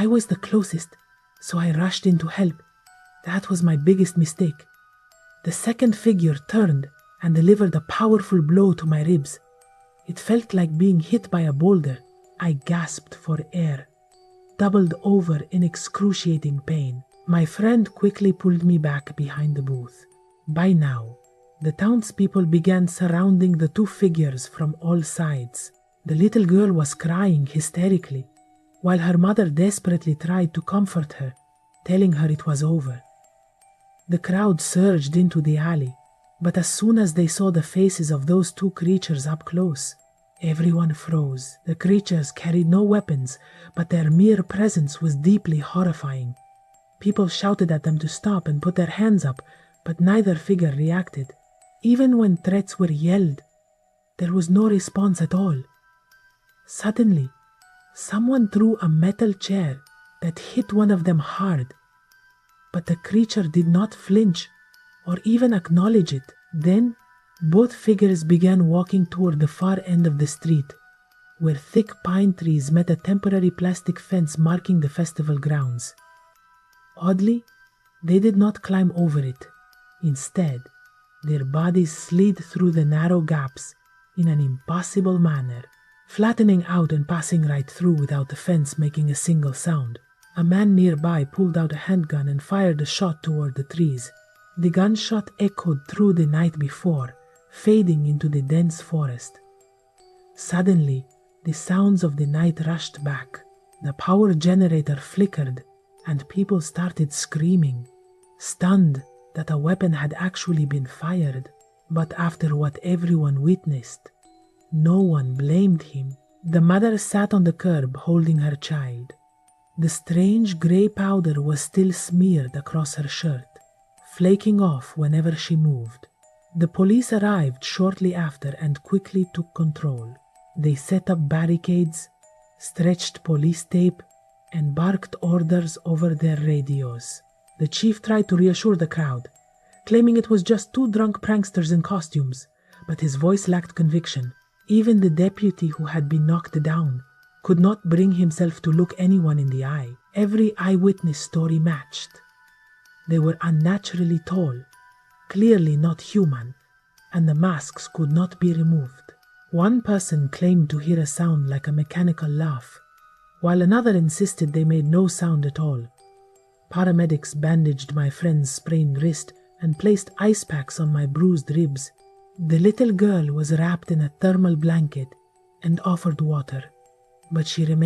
I was the closest, so I rushed in to help. That was my biggest mistake. The second figure turned and delivered a powerful blow to my ribs. It felt like being hit by a boulder. I gasped for air, doubled over in excruciating pain. My friend quickly pulled me back behind the booth. By now, the townspeople began surrounding the two figures from all sides. The little girl was crying hysterically, while her mother desperately tried to comfort her, telling her it was over. The crowd surged into the alley, but as soon as they saw the faces of those two creatures up close, everyone froze. The creatures carried no weapons, but their mere presence was deeply horrifying. People shouted at them to stop and put their hands up, but neither figure reacted. Even when threats were yelled, there was no response at all. Suddenly, someone threw a metal chair that hit one of them hard, but the creature did not flinch or even acknowledge it. Then, both figures began walking toward the far end of the street, where thick pine trees met a temporary plastic fence marking the festival grounds. Oddly, they did not climb over it. Instead, their bodies slid through the narrow gaps in an impossible manner, flattening out and passing right through without the fence making a single sound. A man nearby pulled out a handgun and fired a shot toward the trees. The gunshot echoed through the night before, fading into the dense forest. Suddenly, the sounds of the night rushed back. The power generator flickered, and people started screaming, stunned that a weapon had actually been fired. But after what everyone witnessed, no one blamed him. The mother sat on the curb holding her child. The strange grey powder was still smeared across her shirt, flaking off whenever she moved. The police arrived shortly after and quickly took control. They set up barricades, stretched police tape, and barked orders over their radios. The chief tried to reassure the crowd, claiming it was just two drunk pranksters in costumes, but his voice lacked conviction. Even the deputy who had been knocked down could not bring himself to look anyone in the eye. Every eyewitness story matched. They were unnaturally tall, clearly not human, and the masks could not be removed. One person claimed to hear a sound like a mechanical laugh, while another insisted they made no sound at all. Paramedics bandaged my friend's sprained wrist and placed ice packs on my bruised ribs. The little girl was wrapped in a thermal blanket and offered water, but she remained